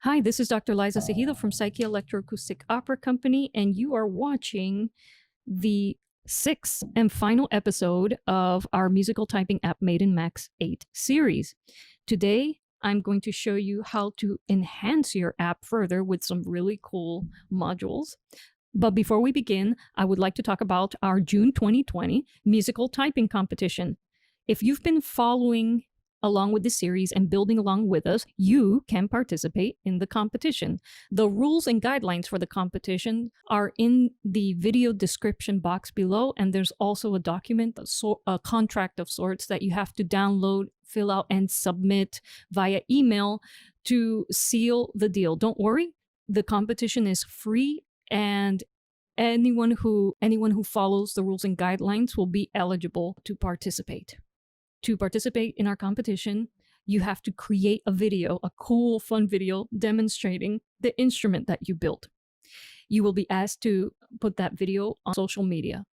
Hi, this is Dr. Liza Sahido from Psyche Electro-Acoustic Opera Company, and you are watching the sixth and final episode of our musical typing app Made in Max 8 series. Today, I'm going to show you how to enhance your app further with some really cool modules. But before we begin, I would like to talk about our June 2020 musical typing competition. If you've been following along with the series and building along with us, you can participate in the competition. The rules and guidelines for the competition are in the video description box below, and there's also a document, a contract of sorts that you have to download, fill out, and submit via email to seal the deal. Don't worry, the competition is free, and anyone who follows the rules and guidelines will be eligible to participate. To participate in our competition, you have to create a video, a cool, fun video demonstrating the instrument that you built. You will be asked to put that video on social media.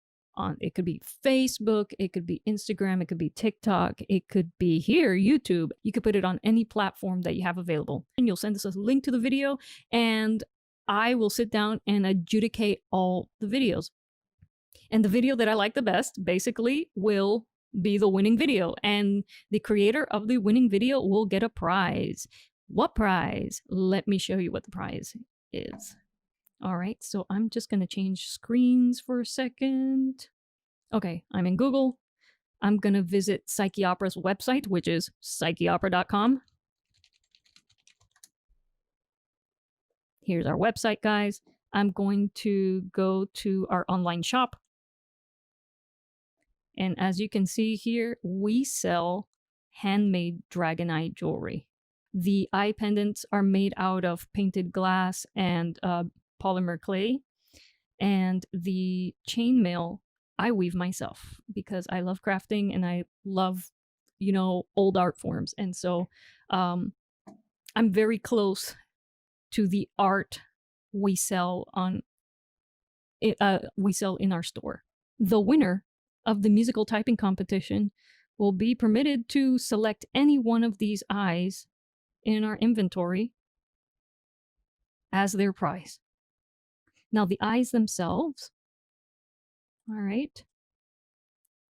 It could be Facebook, it could be Instagram, it could be TikTok, it could be here, YouTube. You could put it on any platform that you have available. And you'll send us a link to the video, and I will sit down and adjudicate all the videos. And the video that I like the best basically will be the winning video, and the creator of the winning video will get a prize. What prize? Let me show you what the prize is. All right, so I'm just going to change screens for a second. Okay, I'm in Google. I'm going to visit Psyche Opera's website, which is psycheopera.com. Here's our website, guys. I'm going to go to our online shop. And as you can see here, we sell handmade dragon eye jewelry. The eye pendants are made out of painted glass and polymer clay. And the chainmail I weave myself because I love crafting and I love, old art forms. And so I'm very close to the art we sell in our store. The winner of the musical typing competition will be permitted to select any one of these eyes in our inventory as their prize. Now, the eyes themselves, all right,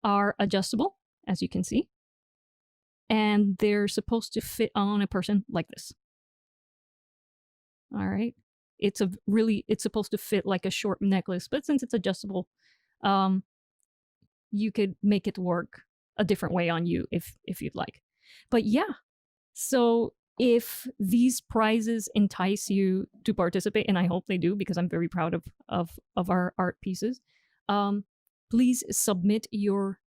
are adjustable, as you can see, and they're supposed to fit on a person like this. All right, it's supposed to fit like a short necklace, but since it's adjustable, you could make it work a different way on you if you'd like. But yeah, so if these prizes entice you to participate, and I hope they do because I'm very proud of our art pieces, please submit your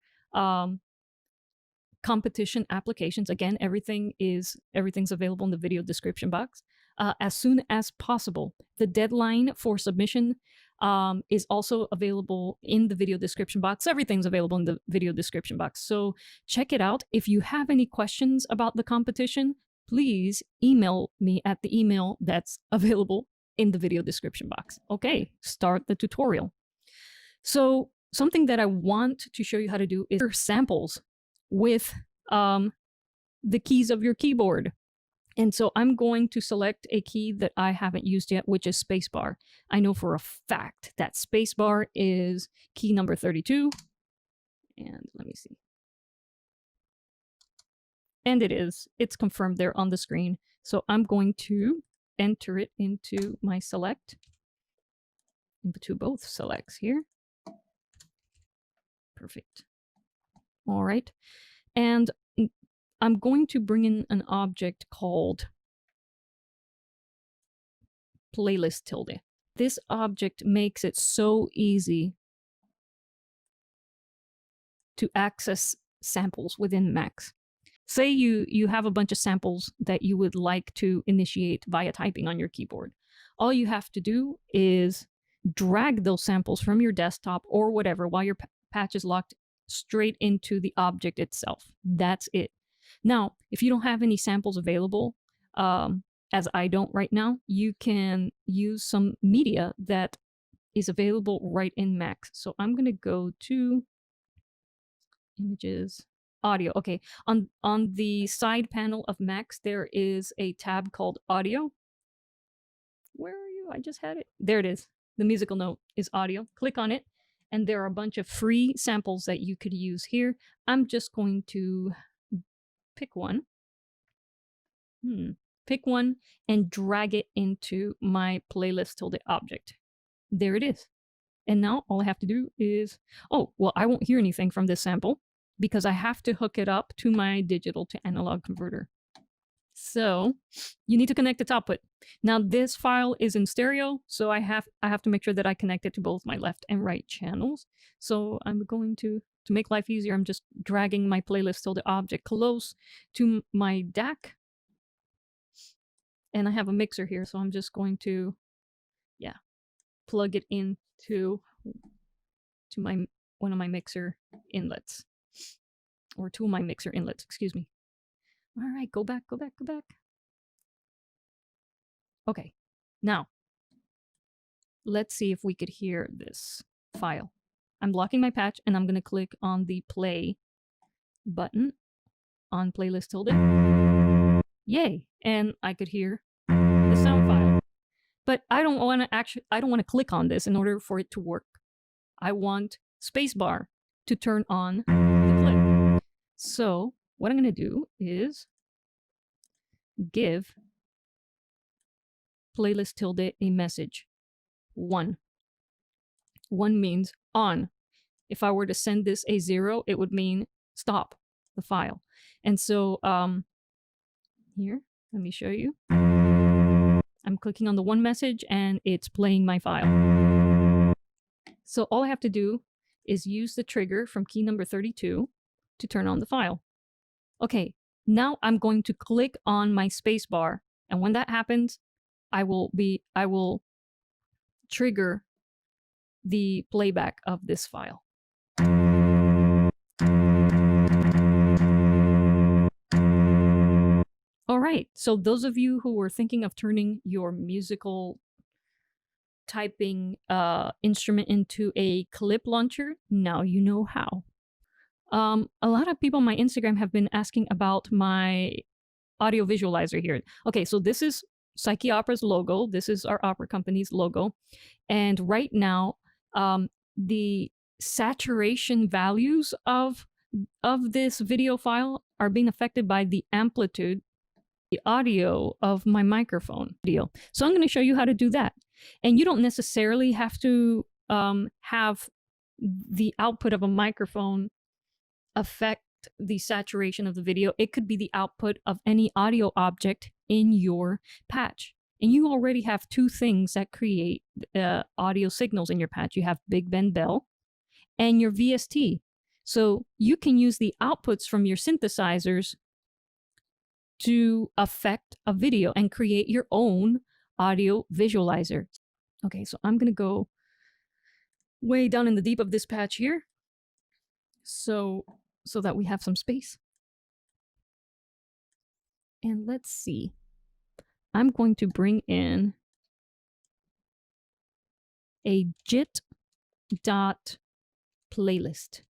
competition applications. Again, everything's available in the video description box as soon as possible. The deadline for submission is also available in the video description box. Everything's available in the video description box. So check it out. If you have any questions about the competition, please email me at the email that's available in the video description box. Okay, start the tutorial. So something that I want to show you how to do is samples with the keys of your keyboard. And so I'm going to select a key that I haven't used yet, which is spacebar. I know for a fact that spacebar is key number 32. And let me see. And it is. It's confirmed there on the screen. So I'm going to enter it into my select, into both selects here. Perfect. All right. And I'm going to bring in an object called playlist tilde. This object makes it so easy to access samples within Max. Say you have a bunch of samples that you would like to initiate via typing on your keyboard. All you have to do is drag those samples from your desktop or whatever while your patch is locked straight into the object itself. That's it. Now, if you don't have any samples available, as I don't right now, you can use some media that is available right in Max. So I'm going to go to images, audio. Okay, on the side panel of Max, there is a tab called audio. I just had it. There it is. The musical note is audio. Click on it, and there are a bunch of free samples that you could use here. I'm just going to pick one. Pick one and drag it into my playlist tilde object. There it is. And now all I have to do is, oh, well, I won't hear anything from this sample because I have to hook it up to my digital to analog converter. So you need to connect its output. Now this file is in stereo, so I have to make sure that I connect it to both my left and right channels. So I'm going to make life easier, I'm just dragging my playlist tilde object close to my DAC. And I have a mixer here, so I'm just going to, plug it into my one of my mixer inlets, or two of my mixer inlets, excuse me. All right, go back. Okay, now let's see if we could hear this file. I'm blocking my patch and I'm going to click on the play button on playlist tilde. Yay! And I could hear the sound file. But I don't want to click on this in order for it to work. I want spacebar to turn on the clip. So what I'm going to do is give playlist tilde a message. 1. 1 means on. If I were to send this a 0, it would mean stop the file. And so here, let me show you. I'm clicking on the 1 message and it's playing my file. So all I have to do is use the trigger from key number 32 to turn on the file. Okay, now I'm going to click on my spacebar, and when that happens, I will trigger the playback of this file. All right, so those of you who were thinking of turning your musical typing instrument into a clip launcher, now you know how. A lot of people on my Instagram have been asking about my audio visualizer here. Okay, so this is Psyche Opera's logo. This is our opera company's logo. And right now, the saturation values of this video file are being affected by the amplitude, the audio of my microphone video. So I'm going to show you how to do that. And you don't necessarily have to have the output of a microphone affect the saturation of the video. It could be the output of any audio object in your patch. And you already have two things that create audio signals in your patch. You have Big Ben Bell and your VST. So you can use the outputs from your synthesizers to affect a video and create your own audio visualizer. Okay, so I'm gonna go way down in the deep of this patch here, so that we have some space. And let's see. I'm going to bring in a JIT.playlist.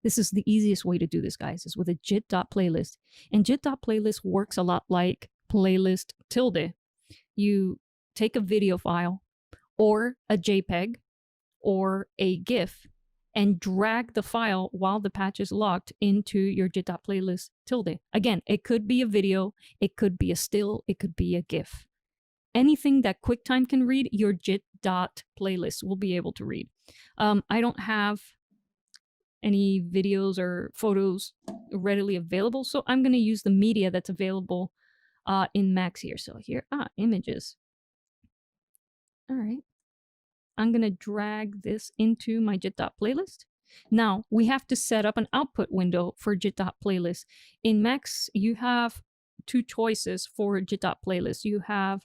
This is the easiest way to do this, guys, is with a JIT.playlist. And JIT.playlist works a lot like playlist tilde. You take a video file or a JPEG or a GIF and drag the file while the patch is locked into your JIT.playlist tilde. Again, it could be a video, it could be a still, it could be a GIF. Anything that QuickTime can read, your JIT.playlist will be able to read. I don't have any videos or photos readily available, so I'm going to use the media that's available in Max here. So here, images. All right. I'm going to drag this into my JIT.playlist. Now, we have to set up an output window for JIT.playlist. In Max, you have two choices for JIT.playlist. You have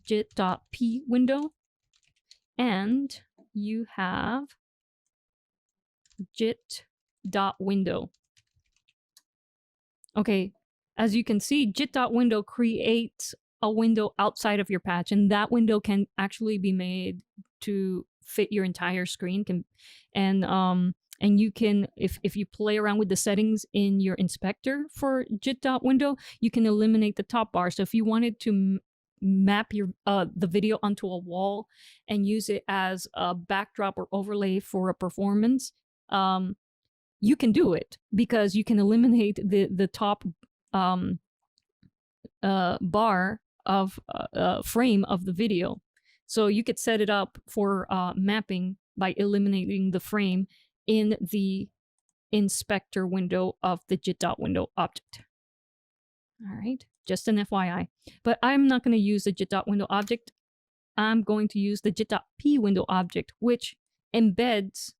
JIT.p window, and you have JIT.window. Okay, as you can see, JIT.window creates a window outside of your patch, and that window can actually be made to fit your entire screen. And you can, if you play around with the settings in your inspector for JIT.window, you can eliminate the top bar. So if you wanted to map your the video onto a wall and use it as a backdrop or overlay for a performance, you can do it because you can eliminate the top bar of frame of the video. So you could set it up for mapping by eliminating the frame in the inspector window of the JIT.window object. All right, just an FYI. But I'm not going to use the JIT.window object. I'm going to use the JIT.pWindow object, which embeds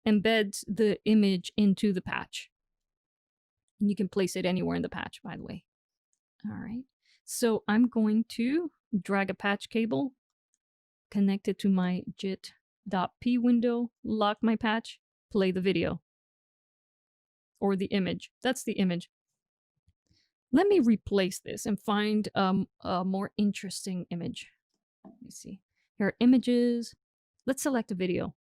the image into the patch. And you can place it anywhere in the patch, by the way. All right, so I'm going to drag a patch cable, connect it to my JIT.p window, lock my patch, play the video. Or the image. That's the image. Let me replace this and find a more interesting image. Let me see. Here are images. Let's select a video.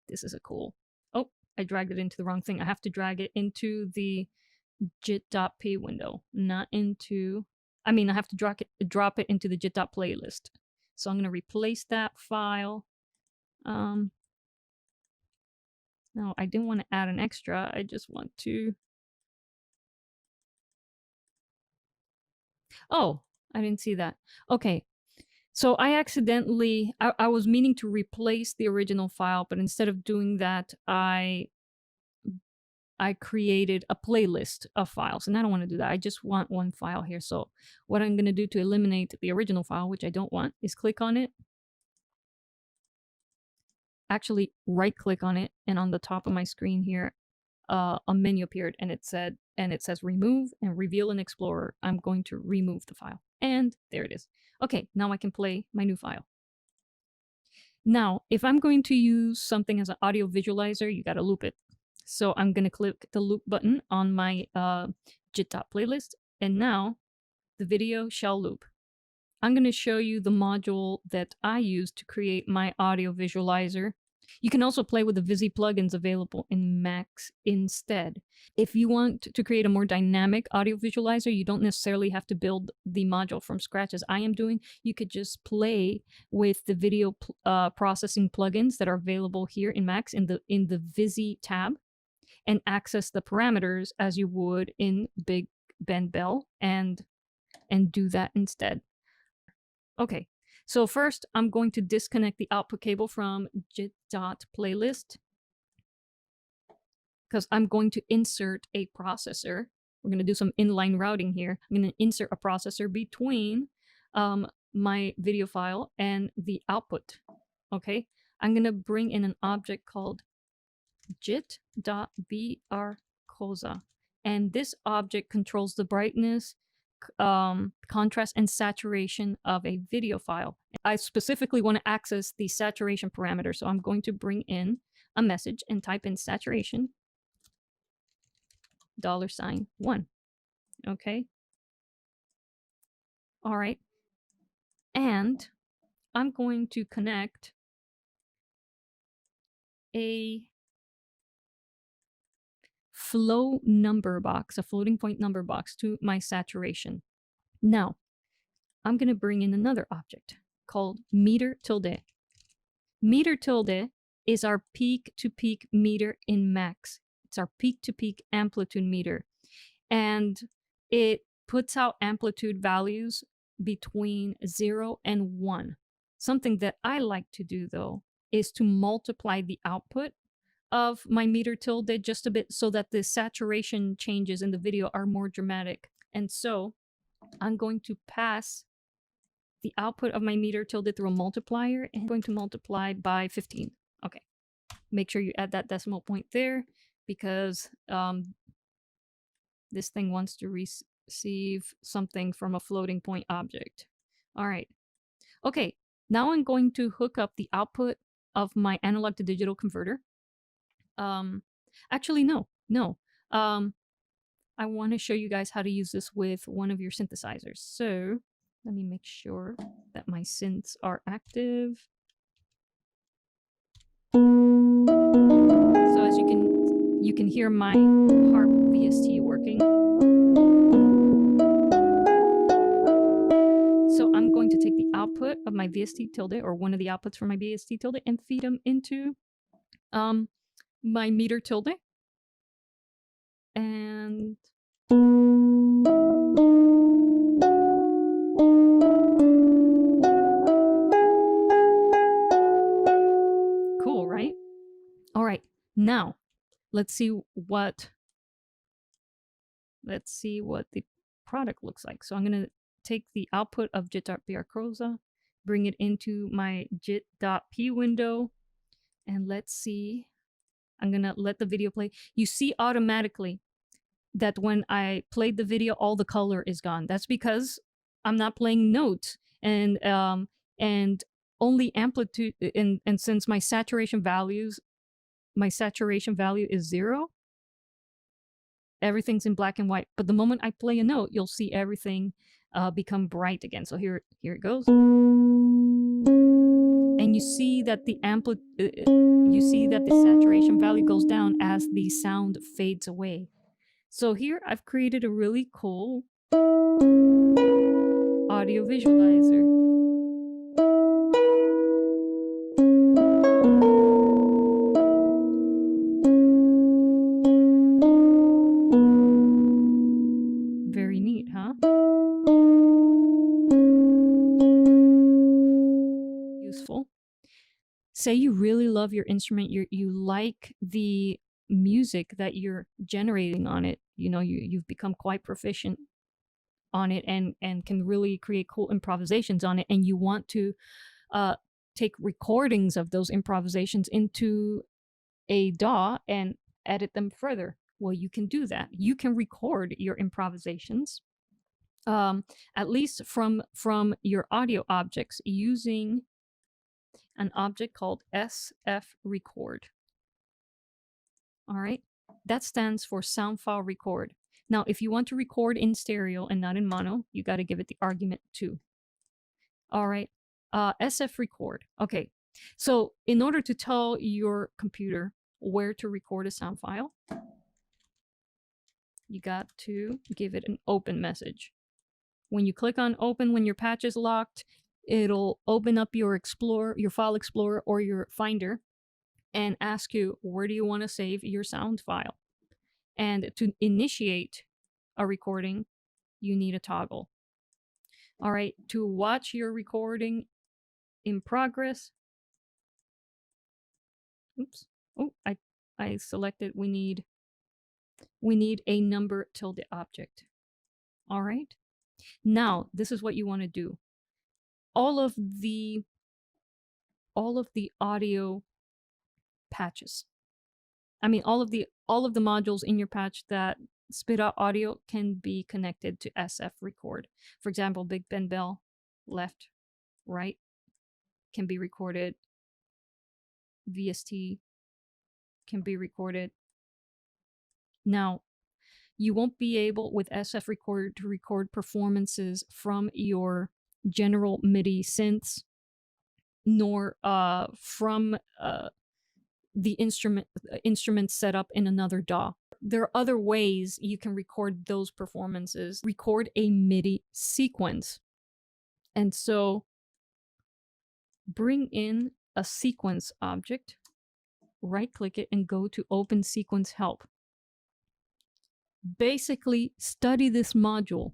This is a cool. Oh, I dragged it into the wrong thing. I have to drag it into the JIT.p window, not into... I mean, I have to drop it into the JIT.playlist. So I'm going to replace that file. No, I didn't want to add an extra. I just want to... Oh, I didn't see that. Okay. So I accidentally, I was meaning to replace the original file, but instead of doing that, I created a playlist of files, and I don't want to do that. I just want one file here. So what I'm going to do to eliminate the original file, which I don't want, is click on it. Actually, right-click on it, and on the top of my screen here, a menu appeared, and it says remove and reveal in Explorer. I'm going to remove the file, and there it is. Okay, now I can play my new file. Now, if I'm going to use something as an audio visualizer, you got to loop it. So I'm going to click the loop button on my JIT.playlist, and now the video shall loop. I'm going to show you the module that I use to create my audio visualizer. You can also play with the Visi plugins available in Macs instead. If you want to create a more dynamic audio visualizer, you don't necessarily have to build the module from scratch as I am doing. You could just play with the video processing plugins that are available here in Macs in the Visi tab and access the parameters as you would in Big Ben Bell and do that instead. Okay, so first I'm going to disconnect the output cable from JIT.playlist because I'm going to insert a processor. We're going to do some inline routing here. I'm going to insert a processor between my video file and the output. Okay, I'm going to bring in an object called JIT.brCosa, and this object controls the brightness, contrast, and saturation of a video file. I specifically want to access the saturation parameter, so I'm going to bring in a message and type in saturation $1. Okay. All right. And I'm going to connect a flow number box, a floating point number box, to my saturation. Now, I'm going to bring in another object called meter tilde. Meter tilde is our peak-to-peak meter in Max. It's our peak-to-peak amplitude meter. And it puts out amplitude values between 0 and 1. Something that I like to do, though, is to multiply the output of my meter tilde just a bit so that the saturation changes in the video are more dramatic. And so I'm going to pass the output of my meter tilde through a multiplier, and I'm going to multiply by 15. Okay, make sure you add that decimal point there because this thing wants to receive something from a floating point object. All right. Okay, now I'm going to hook up the output of my analog to digital converter. Actually, no. I want to show you guys how to use this with one of your synthesizers. So let me make sure that my synths are active. So as you you can hear my harp VST working. So I'm going to take the output of my VST tilde, or one of the outputs from my VST tilde, and feed them into my meter tilde. And cool, right? All right, now let's see what the product looks like. So I'm going to take the output of jit.brcosa, bring it into my jit.p window, and let's see. I'm going to let the video play. You see automatically that when I played the video, all the color is gone. That's because I'm not playing notes, and only amplitude, and since my saturation value is 0, everything's in black and white. But the moment I play a note, you'll see everything become bright again. So here it goes. And you see that the saturation value goes down as the sound fades away. So here I've created a really cool audio visualizer. Very neat, huh? Useful. Say you really love your instrument, you like the music that you're generating on it. You know, you've become quite proficient on it and can really create cool improvisations on it, and you want to take recordings of those improvisations into a DAW and edit them further. Well, you can do that. You can record your improvisations, at least from your audio objects, using an object called SF record. All right, that stands for sound file record. Now, if you want to record in stereo and not in mono, you got to give it the argument 2. All right, SF record. Okay, so in order to tell your computer where to record a sound file, you got to give it an open message. When you click on open, when your patch is locked, it'll open up your Explorer, your File Explorer, or your Finder, and ask you, where do you want to save your sound file? And to initiate a recording, you need a toggle. All right, to watch your recording in progress, oops, oh, I selected, we need a number tilde object. All right, now this is what you want to do. All of the audio patches, I mean all of the modules in your patch that spit out audio can be connected to SF record. For example, Big Ben Bell, left, right, can be recorded. VST can be recorded. Now, you won't be able with SF record to record performances from your general MIDI synths, nor from the instrument set up in another DAW. There are other ways you can record those performances. Record a MIDI sequence. And so bring in a sequence object, right click it, and go to Open Sequence Help. Basically, study this module.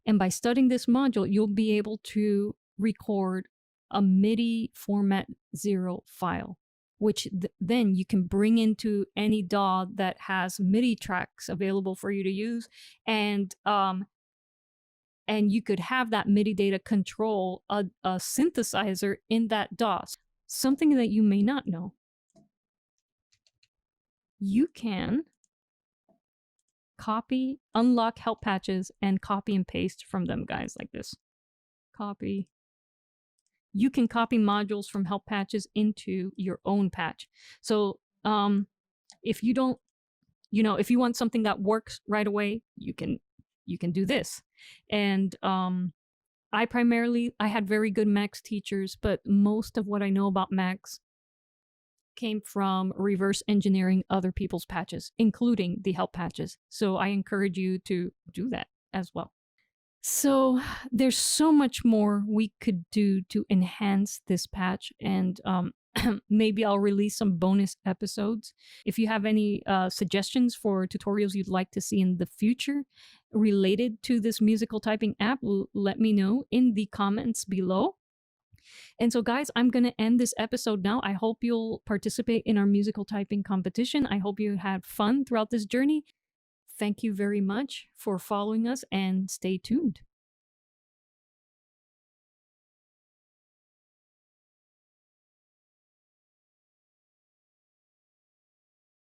And by studying this module, you'll be able to record a MIDI format 0 file, which then you can bring into any DAW that has MIDI tracks available for you to use, and you could have that MIDI data control a synthesizer in that DAW. Something that you may not know, you can copy, unlock help patches, and copy and paste from them, guys, like this. Copy. You can copy modules from help patches into your own patch. So if you don't, if you want something that works right away, you can do this. And I had very good Max teachers, but most of what I know about Max came from reverse engineering other people's patches, including the help patches. So I encourage you to do that as well. So there's so much more we could do to enhance this patch, and maybe I'll release some bonus episodes. If you have any suggestions for tutorials you'd like to see in the future related to this musical typing app, let me know in the comments below. And so, guys, I'm going to end this episode now. I hope you'll participate in our musical typing competition. I hope you had fun throughout this journey. Thank you very much for following us, and stay tuned.